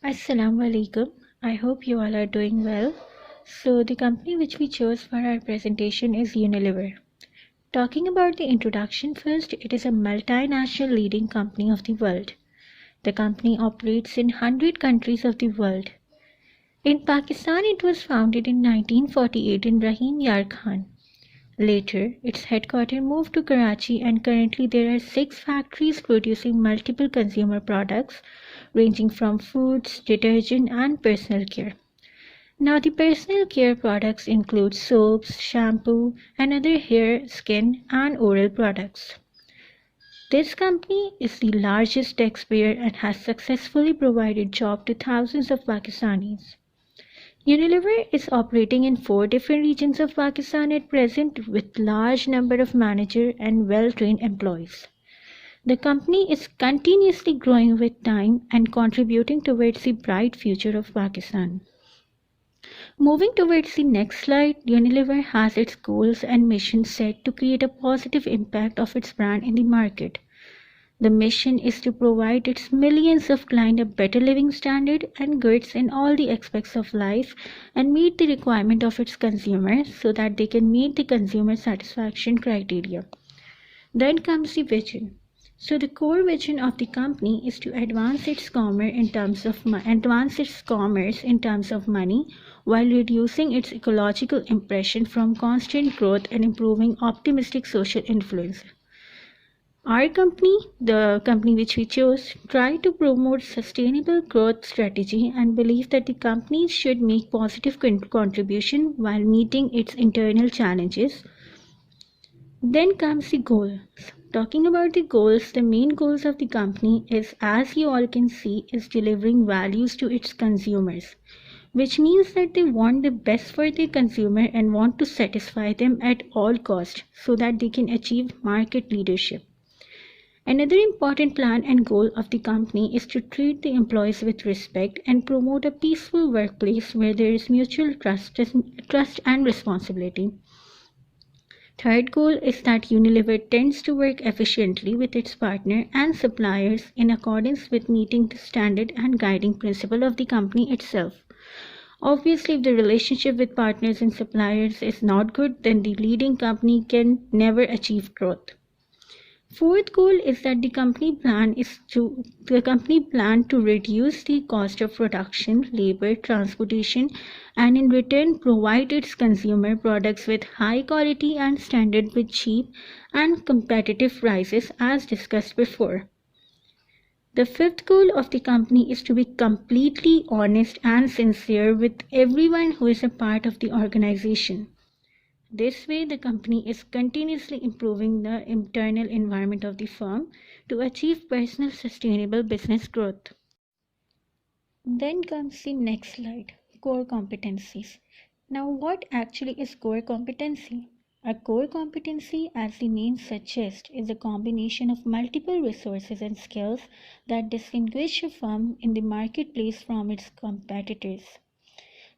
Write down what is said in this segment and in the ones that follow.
Assalamu alaikum. I hope you all are doing well. So, the company which we chose for our presentation is Unilever. Talking about the introduction first, it is a multinational leading company of the world. The company operates in 100 countries of the world. In Pakistan, it was founded in 1948 in Rahim Yar Khan. Later, its headquarters moved to Karachi, and currently there are 6 factories producing multiple consumer products ranging from foods, detergent, and personal care. Now, the personal care products include soaps, shampoo, and other hair, skin, and oral products. This company is the largest taxpayer and has successfully provided jobs to thousands of Pakistanis. Unilever is operating in 4 different regions of Pakistan at present with large number of manager and well-trained employees. The company is continuously growing with time and contributing towards the bright future of Pakistan. Moving towards the next slide, Unilever has its goals and mission set to create a positive impact of its brand in the market. The mission is to provide its millions of clients a better living standard and goods in all the aspects of life and meet the requirement of its consumers so that they can meet the consumer satisfaction criteria. Then comes the vision. So the core vision of the company is to advance its commerce in terms of money while reducing its ecological impression from constant growth and improving optimistic social influence. Our company, the company which we chose, try to promote sustainable growth strategy and believe that the company should make positive contribution while meeting its internal challenges. Then comes the goals. Talking about the goals, the main goals of the company is, as you all can see, is delivering values to its consumers, which means that they want the best for the consumer and want to satisfy them at all costs so that they can achieve market leadership. Another important plan and goal of the company is to treat the employees with respect and promote a peaceful workplace where there is mutual trust and responsibility. Third goal is that Unilever tends to work efficiently with its partner and suppliers in accordance with meeting the standard and guiding principle of the company itself. Obviously, if the relationship with partners and suppliers is not good, then the leading company can never achieve growth. Fourth goal is that the company plan to reduce the cost of production, labor, transportation, and in return provide its consumer products with high quality and standard with cheap and competitive prices as discussed before. The fifth goal of the company is to be completely honest and sincere with everyone who is a part of the organization. This way, the company is continuously improving the internal environment of the firm to achieve personal sustainable business growth. Then comes the next slide, core competencies. Now, what actually is core competency? A core competency, as the name suggests, is a combination of multiple resources and skills that distinguish a firm in the marketplace from its competitors.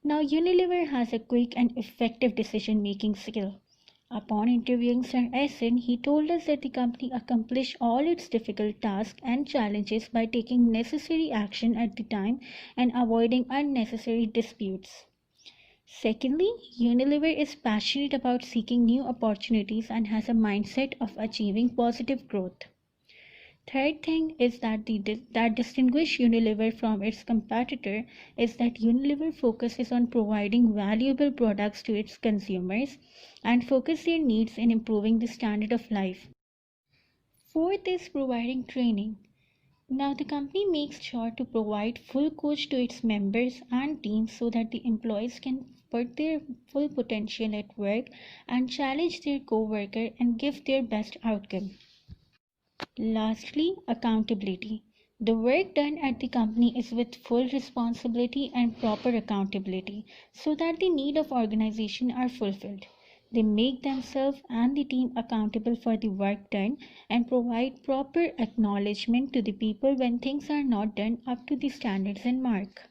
Now, Unilever has a quick and effective decision-making skill. Upon interviewing Sir Essen, he told us that the company accomplished all its difficult tasks and challenges by taking necessary action at the time and avoiding unnecessary disputes. Secondly, Unilever is passionate about seeking new opportunities and has a mindset of achieving positive growth. Third thing is that distinguish Unilever from its competitor is that Unilever focuses on providing valuable products to its consumers and focus their needs in improving the standard of life. Fourth is providing training. Now the company makes sure to provide full coach to its members and teams so that the employees can put their full potential at work and challenge their co-worker and give their best outcome. Lastly, accountability. The work done at the company is with full responsibility and proper accountability so that the need of organization are fulfilled. They make themselves and the team accountable for the work done and provide proper acknowledgement to the people when things are not done up to the standards and mark.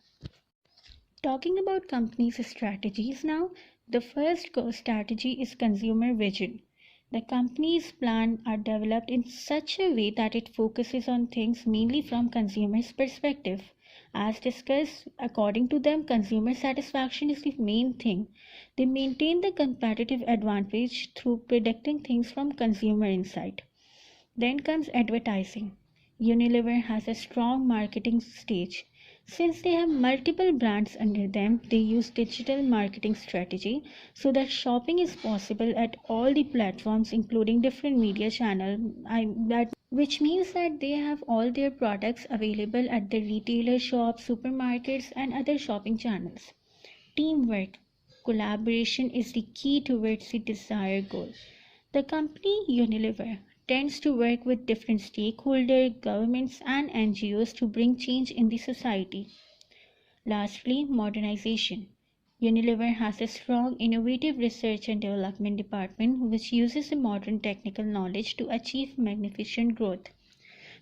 Talking about companies' strategies now, the first strategy is consumer vision. The company's plans are developed in such a way that it focuses on things mainly from consumers' perspective. As discussed, according to them, consumer satisfaction is the main thing. They maintain the competitive advantage through predicting things from consumer insight. Then comes advertising. Unilever has a strong marketing stage. Since they have multiple brands under them, they use digital marketing strategy so that shopping is possible at all the platforms, including different media channels. Which means that they have all their products available at the retailer shops, supermarkets, and other shopping channels. Teamwork, collaboration is the key towards the desired goal. The company Unilever tends to work with different stakeholders, governments, and NGOs to bring change in the society. Lastly, modernization. Unilever has a strong innovative research and development department which uses the modern technical knowledge to achieve magnificent growth.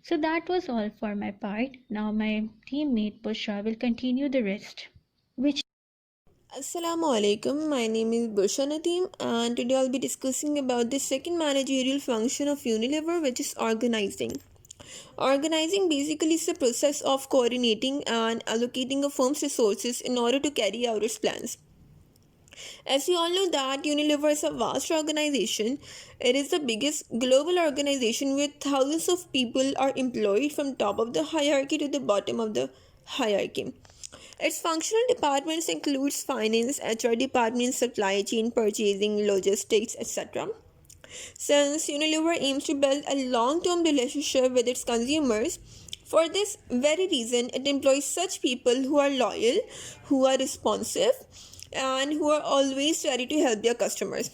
So that was all for my part. Now my teammate Bushra will continue the rest. Which Assalamu alaikum. My name is Bushra Nadeem, and today I'll be discussing about the second managerial function of Unilever, which is organizing. Organizing basically is the process of coordinating and allocating a firm's resources in order to carry out its plans. As we all know that Unilever is a vast organization. It is the biggest global organization where thousands of people are employed from top of the hierarchy to the bottom of the hierarchy. Its functional departments includes finance, HR department, supply chain, purchasing, logistics, etc. Since Unilever aims to build a long-term relationship with its consumers, for this very reason, it employs such people who are loyal, who are responsive, and who are always ready to help their customers.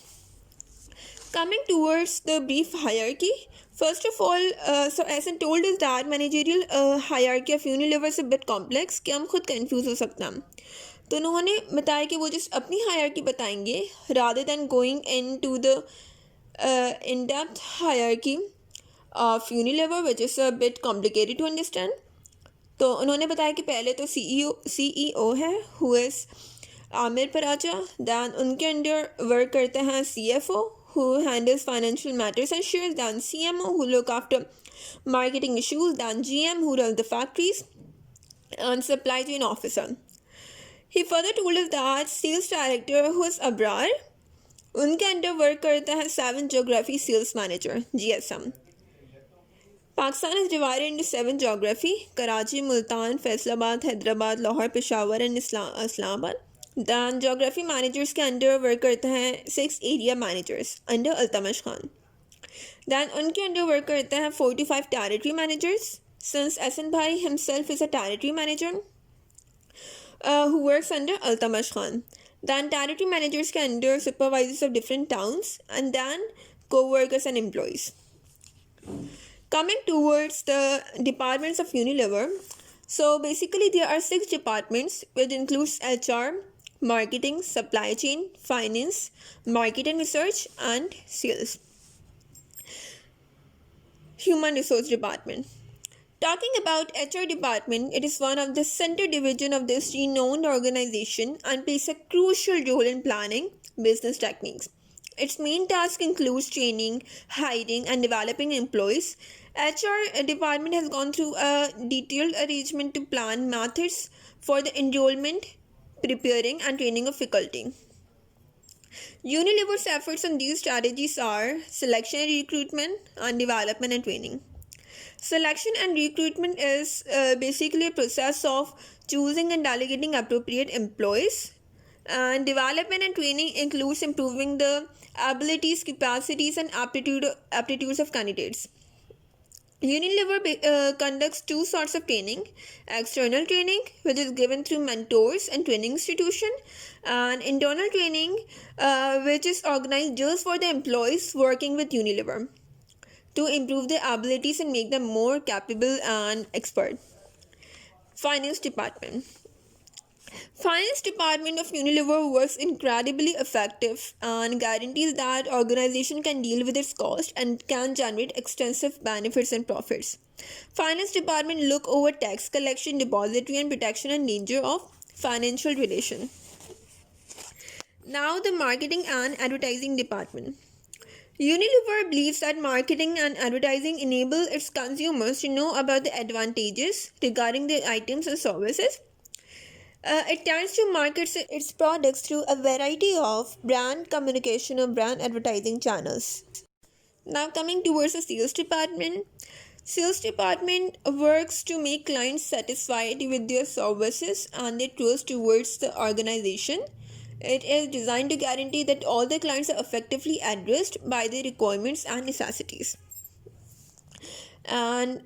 Coming towards the brief hierarchy, first of all, so as I told is that managerial hierarchy of Unilever is a bit complex कि हम खुद confuse हो सकते हैं. तो उन्होंने बताया कि वो जिस अपनी हायरकी बताएंगे rather than going into the in-depth hierarchy of Unilever which is a bit complicated to understand. तो उन्होंने बताया कि पहले तो CEO है who is Aamir Paracha. Then उनके अंडर वर्क करते हैं CFO who handles financial matters and shares, then CMO who look after marketing issues, then GM who runs the factories, and supply chain officer. He further told us that sales director who is abrar, उनके under work करता है 7 geography sales manager GSM. Pakistan is divided into 7 geography: Karachi, Multan, Faisalabad, Hyderabad, Lahore, Peshawar and Islamabad. Then geography managers के under work करते हैं 6 area managers under Altamash Khan. Then उनके under work करते हैं 45 territory managers, since Asan Bhai himself is a territory manager who works under Altamash Khan. Then territory managers के under supervisors of different towns, and then co-workers and employees. Coming towards the departments of Unilever, so basically there are 6 departments which includes HR, marketing, supply chain, finance, market and research, and sales. Human resource department. Talking about HR department, it is one of the center division of this renowned organization and plays a crucial role in planning business techniques. Its main task includes training, hiring, and developing employees. HR department has gone through a detailed arrangement to plan methods for the enrollment, preparing, and training of faculty. Unilever's efforts on these strategies are selection and recruitment, and development and training. Selection and recruitment is basically a process of choosing and delegating appropriate employees. And development and training includes improving the abilities, capacities, and aptitudes of candidates. Unilever conducts 2 sorts of training: external training, which is given through mentors and training institution, and internal training, which is organized just for the employees working with Unilever to improve their abilities and make them more capable and expert. Finance department. Finance department of Unilever works incredibly effective and guarantees that organization can deal with its cost and can generate extensive benefits and profits. Finance department look over tax collection, depository and protection and danger of financial relation. Now the marketing and advertising department. Unilever believes that marketing and advertising enable its consumers to know about the advantages regarding the items and services. It tends to market its products through a variety of brand communication or brand advertising channels. Now coming towards the sales department works to make clients satisfied with their services and their trust towards the organization. It is designed to guarantee that all the clients are effectively addressed by their requirements and necessities. And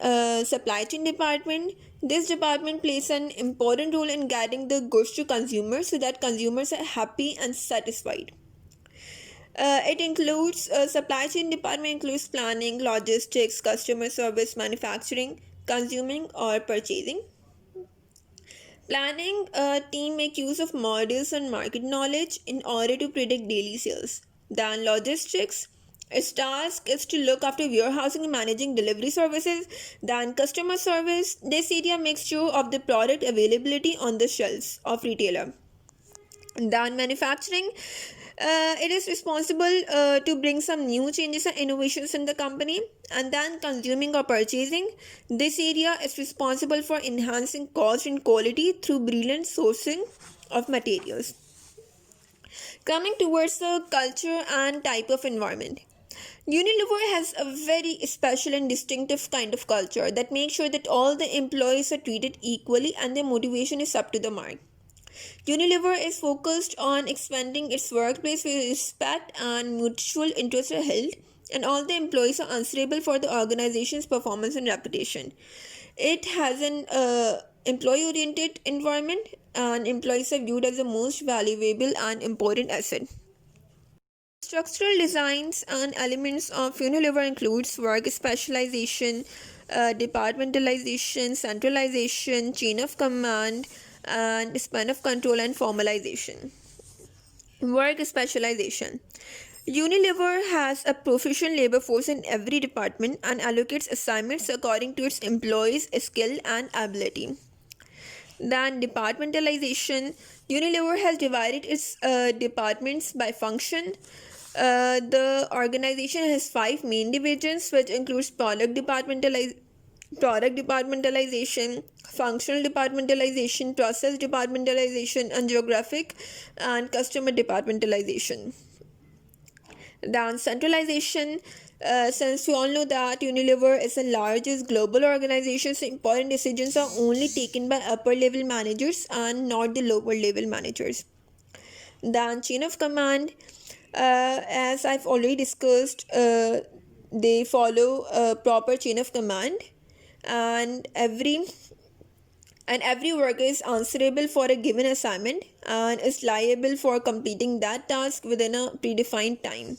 supply chain department, this department plays an important role in guiding the goods to consumers so that consumers are happy and satisfied. It includes supply chain department includes planning, logistics, customer service, manufacturing, consuming or purchasing. Planning team make use of models and market knowledge in order to predict daily sales. Then logistics, its task is to look after warehousing and managing delivery services. Then customer service, this area makes sure of the product availability on the shelves of retailer. Then manufacturing, it is responsible to bring some new changes and innovations in the company. And then consuming or purchasing, this area is responsible for enhancing cost and quality through brilliant sourcing of materials. Coming towards the culture and type of environment, Unilever has a very special and distinctive kind of culture that makes sure that all the employees are treated equally and their motivation is up to the mark. Unilever is focused on expanding its workplace with respect and mutual interest are held, and all the employees are answerable for the organization's performance and reputation. It has an employee-oriented environment, and employees are viewed as the most valuable and important asset. Structural designs and elements of Unilever includes work specialization, departmentalization, centralization, chain of command, and span of control and formalization. Work specialization. Unilever has a proficient labor force in every department and allocates assignments according to its employees' skill and ability. Then departmentalization. Unilever has divided its departments by function. The organization has 5 main divisions, which includes product departmentalization, functional departmentalization, process departmentalization, and geographic and customer departmentalization. Then centralization. Since we all know that Unilever is the largest global organization, so important decisions are only taken by upper level managers and not the lower level managers. Then chain of command, as I've already discussed, they follow a proper chain of command, and every worker is answerable for a given assignment and is liable for completing that task within a predefined time.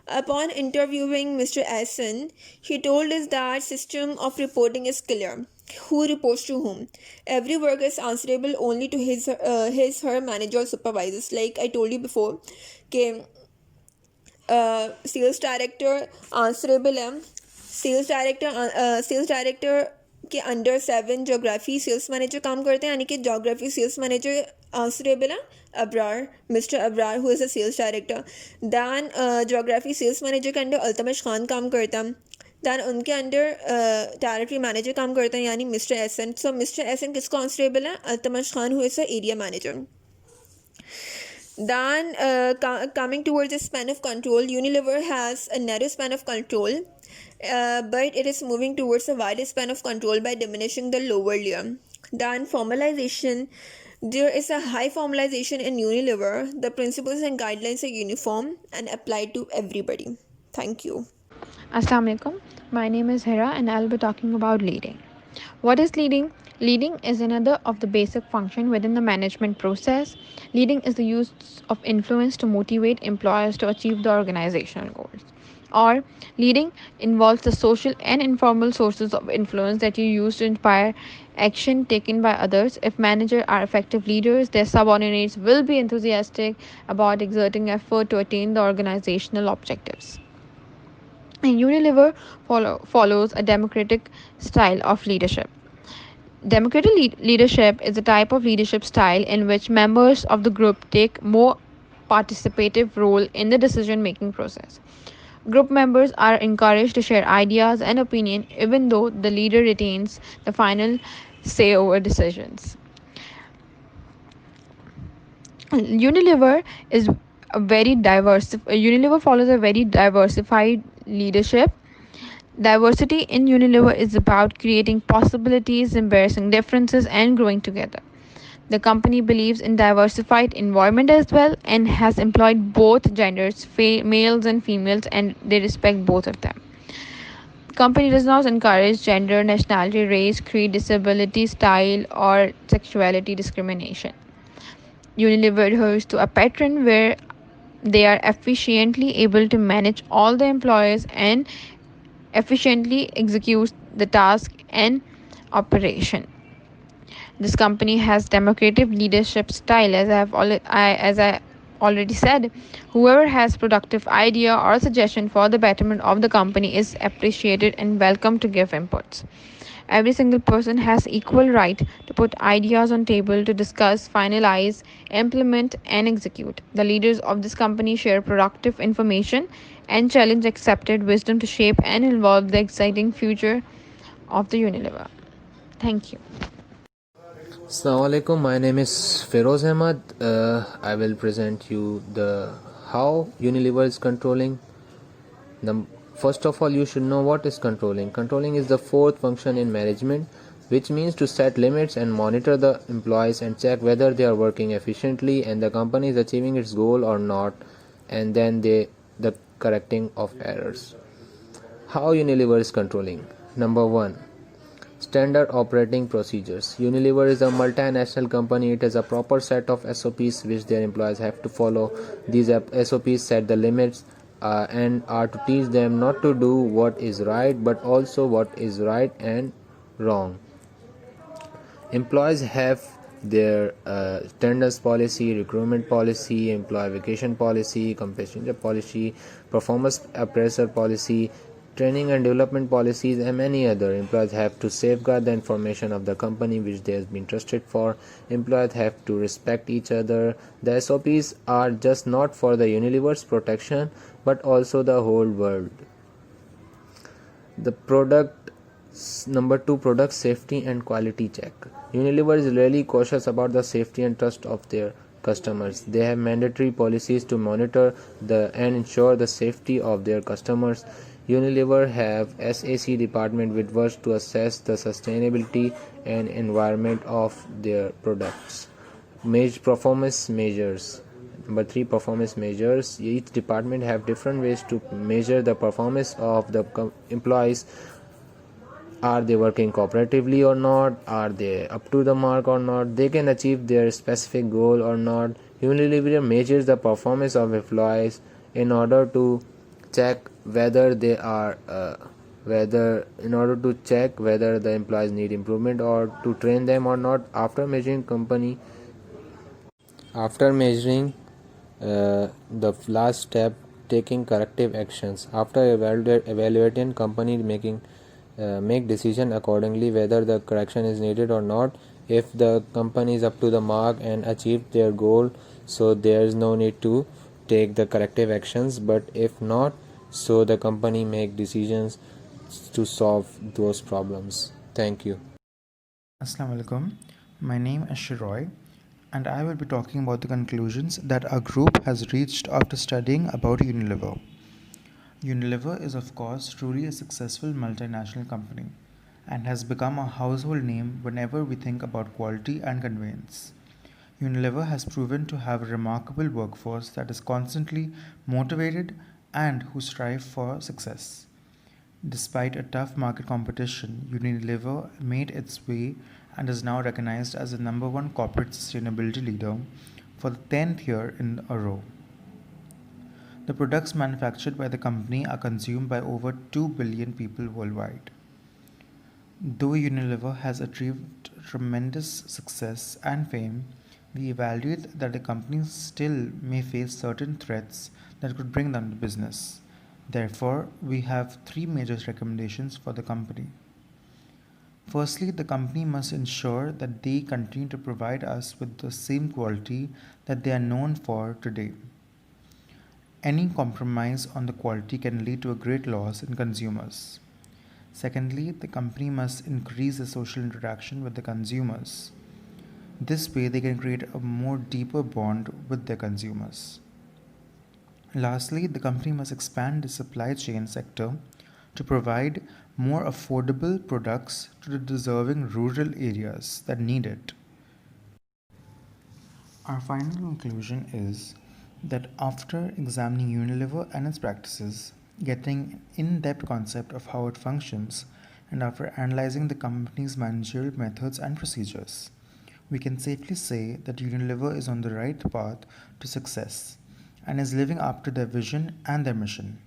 Upon interviewing Mr. Essen, he told us that system of reporting is clear. Who reports to whom? Every worker is answerable only to her manager or supervisors. Like I told you before, कि sales director answerable है. Sales director के under 7 geography sales manager काम करते हैं, यानी कि geography sales manager answerable है Abrar, mister Abrar who is a sales director. Then geography sales manager के अंडर अल्तमश खान काम करता है. दैन उनके अंडर टेरिटरी मैनेजर काम करते हैं, यानी मिस्टर एसन. सो मिस्टर एसन किसको आंसरेबल है? Altamash Khan who is a area manager. Then coming towards the span of control, Unilever has a narrow span of control, but it is moving towards a wider span of control by diminishing the lower layer. Then formalization. There is a high formalization in Unilever. The principles and guidelines are uniform and applied to everybody. Thank you. Assalamu alaikum. My name is Hira and I'll be talking about leading. What is leading? Leading is another of the basic function within the management process. Leading is the use of influence to motivate employers to achieve the organizational goals. Or leading involves the social and informal sources of influence that you use to inspire action taken by others. If managers are effective leaders, their subordinates will be enthusiastic about exerting effort to attain the organizational objectives. And Unilever follows a democratic style of leadership. Democratic leadership is a type of leadership style in which members of the group take more participative role in the decision making process. Group members are encouraged to share ideas and opinion even though the leader retains the final say over decisions. Unilever is a very diverse. Unilever follows a very diversified leadership. Diversity in Unilever is about creating possibilities, embracing differences, and growing together. The company believes in diversified environment as well and has employed both genders, males and females, and they respect both of them. The company does not encourage gender, nationality, race, creed, disability, style, or sexuality discrimination. Unilever adheres to a pattern where they are efficiently able to manage all the employees and efficiently execute the task and operation. This company has democratic leadership style, as I already said. Whoever has productive idea or suggestion for the betterment of the company is appreciated and welcome to give inputs. Every single person has equal right to put ideas on table to discuss, finalize, implement, and execute. The leaders of this company share productive information and challenge accepted wisdom to shape and evolve the exciting future of the Unilever. Thank you. Assalamu alaikum. My name is Feroz Ahmad. I will present you the how Unilever is controlling. First of all, you should know what is controlling. Controlling is the fourth function in management, which means to set limits and monitor the employees and check whether they are working efficiently and the company is achieving its goal or not, and then the correcting of errors. How Unilever is controlling? Number 1, standard operating procedures. Unilever is a multinational company. It has a proper set of SOPs which their employees have to follow. These SOPs set the limits and are to teach them not to do what is right but also what is right and wrong. Employees have their attendance policy, recruitment policy, employee vacation policy, compensation policy, performance appraisal policy, training and development policies, and many other. Employees have to safeguard the information of the company which they have been trusted for. Employees have to respect each other. The SOPs are just not for the Unilever's protection but also the whole world. The product Number 2, product safety and quality check. Unilever is really cautious about the safety and trust of their customers. They have mandatory policies to monitor and ensure the safety of their customers. Unilever have SAC department which works to assess the sustainability and environment of their products. Performance measures. Number 3, performance measures. Each department have different ways to measure the performance of the employees. Are they working cooperatively or not? Are they up to the mark or not? They can achieve their specific goal or not? Unilever measures the performance of employees in order to check whether they are in order to check whether the employees need improvement or to train them or not. After measuring, the last step, taking corrective actions. After evaluating, company make decision accordingly whether the correction is needed or not. If the company is up to the mark and achieved their goal, so there is no need to take the corrective actions. But if not, so the company make decisions to solve those problems. Thank you. Assalamu alaikum. My name is Sheroy, and I will be talking about the conclusions that our group has reached after studying about Unilever. Unilever is, of course, truly a successful multinational company and has become a household name whenever we think about quality and conveyance. Unilever has proven to have a remarkable workforce that is constantly motivated and who strive for success. Despite a tough market competition, Unilever made its way and is now recognized as the number one corporate sustainability leader for the 10th year in a row. The products manufactured by the company are consumed by over 2 billion people worldwide. Though Unilever has achieved tremendous success and fame, we evaluate that the company still may face certain threats that could bring down the business. Therefore, we have three major recommendations for the company. Firstly, the company must ensure that they continue to provide us with the same quality that they are known for today. any compromise on the quality can lead to a great loss in consumers. Secondly, the company must increase the social interaction with the consumers. This way, they can create a more deeper bond with their consumers. Lastly, the company must expand the supply chain sector to provide more affordable products to the deserving rural areas that need it. Our final conclusion is that after examining Unilever and its practices, getting an in-depth concept of how it functions, and after analyzing the company's managerial methods and procedures, we can safely say that Unilever is on the right path to success and is living up to their vision and their mission.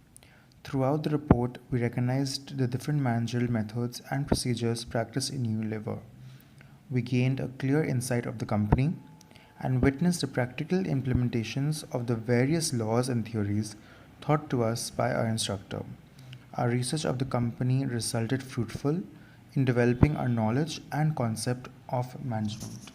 Throughout the report, we recognized the different managerial methods and procedures practiced in Unilever. We gained a clear insight of the company and witnessed the practical implementations of the various laws and theories taught to us by our instructor. Our research of the company resulted fruitful in developing our knowledge and concept of management.